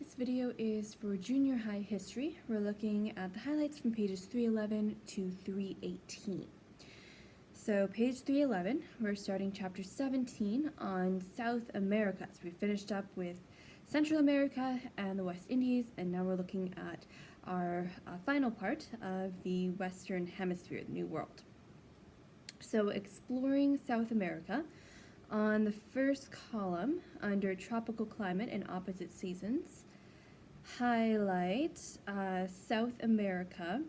This video is for junior high history. We're looking at the highlights from pages 311 to 318. So page 311, we're starting chapter 17 on South America. So we finished up with Central America and the West Indies, and now we're looking at our final part of the Western Hemisphere, the New World. So exploring South America, on the first column under tropical climate and opposite seasons, highlight South America.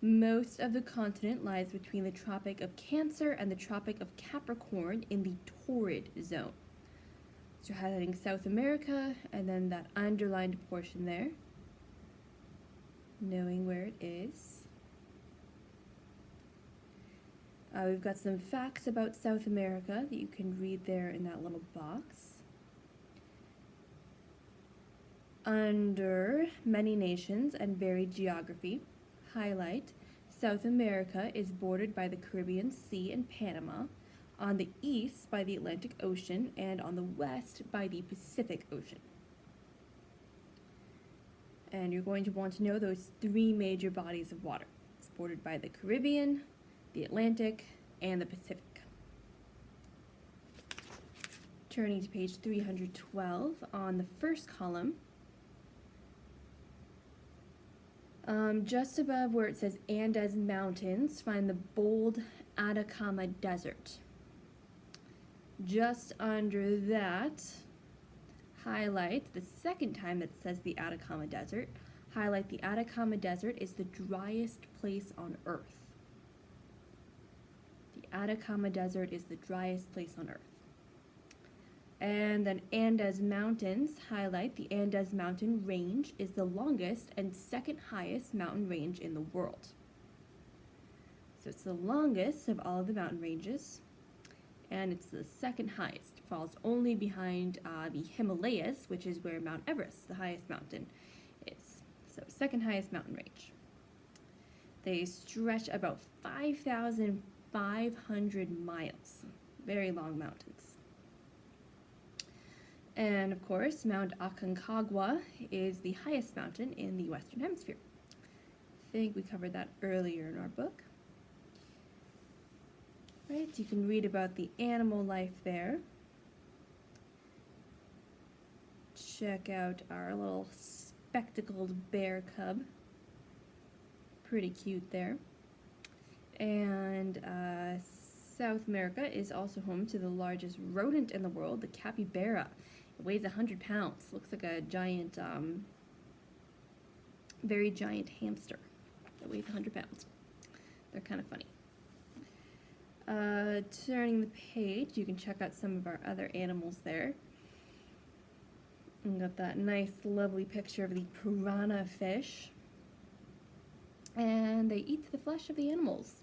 Most of the continent lies between the Tropic of Cancer and the Tropic of Capricorn in the torrid zone. So highlighting South America and then that underlined portion there, knowing where it is. We've got some facts about South America that you can read there in that little box. Under many nations and varied geography, highlight South America is bordered by the Caribbean Sea and Panama, on the east by the Atlantic Ocean, and on the west by the Pacific Ocean. And you're going to want to know those three major bodies of water. It's bordered by the Caribbean, the Atlantic, and the Pacific. Turning to page 312, on the first column, just above where it says Andes Mountains, find the bold Atacama Desert. Just under that, highlight the second time that it says the Atacama Desert, highlight the Atacama Desert is the driest place on Earth. The Atacama Desert is the driest place on Earth. And then Andes Mountains, highlight the Andes Mountain Range is the longest and second highest mountain range in the world. So it's the longest of all of the mountain ranges, and it's the second highest. It falls only behind the Himalayas, which is where Mount Everest, the highest mountain, is. So second highest mountain range. They stretch about 5,500 miles. Very long mountains. And of course, Mount Aconcagua is the highest mountain in the Western Hemisphere. I think we covered that earlier in our book. Right, you can read about the animal life there. Check out our little spectacled bear cub. Pretty cute there. And South America is also home to the largest rodent in the world, the capybara. It weighs 100 pounds. Looks like a giant, very giant hamster that weighs 100 pounds. They're kind of funny. Turning the page, you can check out some of our other animals there. We've got that nice, lovely picture of the piranha fish. And they eat the flesh of the animals.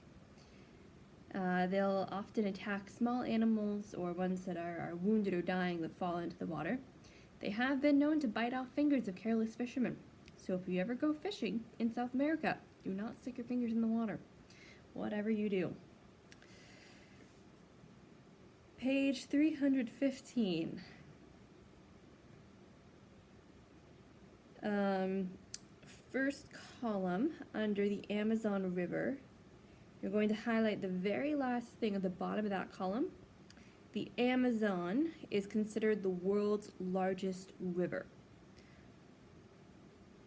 They'll often attack small animals or ones that are wounded or dying that fall into the water. They have been known to bite off fingers of careless fishermen. So if you ever go fishing in South America, do not stick your fingers in the water, whatever you do. Page 315. First column under the Amazon River. You're going to highlight the very last thing at the bottom of that column. The Amazon is considered the world's largest river.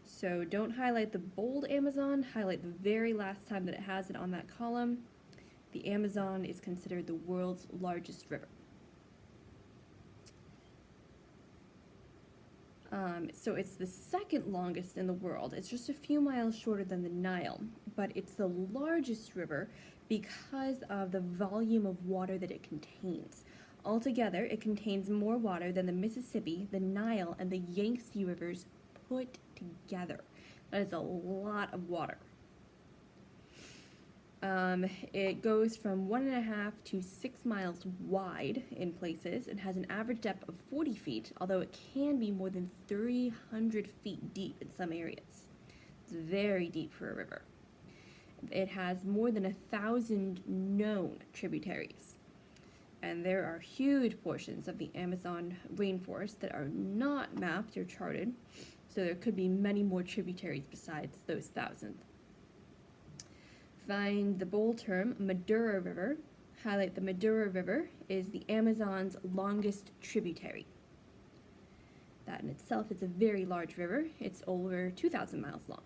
So don't highlight the bold Amazon, highlight the very last time that it has it on that column. The Amazon is considered the world's largest river. So it's the second longest in the world. It's just a few miles shorter than the Nile, but it's the largest river because of the volume of water that it contains. Altogether, it contains more water than the Mississippi, the Nile, and the Yangtze rivers put together. That is a lot of water. It goes from 1.5 to 6 miles wide in places and has an average depth of 40 feet, although it can be more than 300 feet deep in some areas. It's very deep for a river. It has more than 1,000 known tributaries. And there are huge portions of the Amazon rainforest that are not mapped or charted, so there could be many more tributaries besides those 1,000. Find the bold term Madura River. Highlight the Madura River is the Amazon's longest tributary. That in itself is a very large river. It's over 2,000 miles long.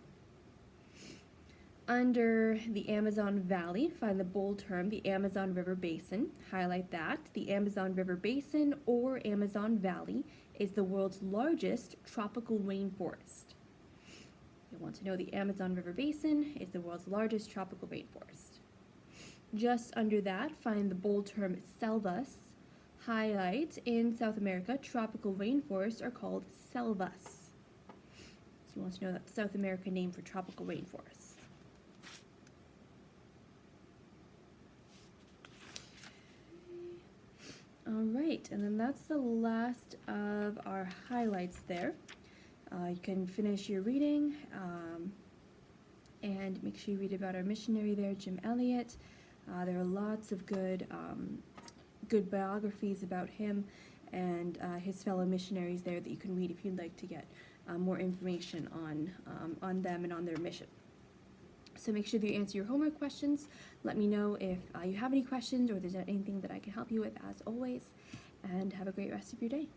Under the Amazon Valley, find the bold term, the Amazon River Basin. Highlight that. The Amazon River Basin, or Amazon Valley, is the world's largest tropical rainforest. You'll want to know the Amazon River Basin is the world's largest tropical rainforest. Just under that, find the bold term selvas. Highlight, in South America, tropical rainforests are called selvas. So you want to know that South American name for tropical rainforests. All right, and then that's the last of our highlights there. You can finish your reading and make sure you read about our missionary there, Jim Elliot. There are lots of good biographies about him and his fellow missionaries there that you can read if you'd like to get more information on them and on their mission. So make sure that you answer your homework questions. Let me know if you have any questions or there's anything that I can help you with, as always, and have a great rest of your day.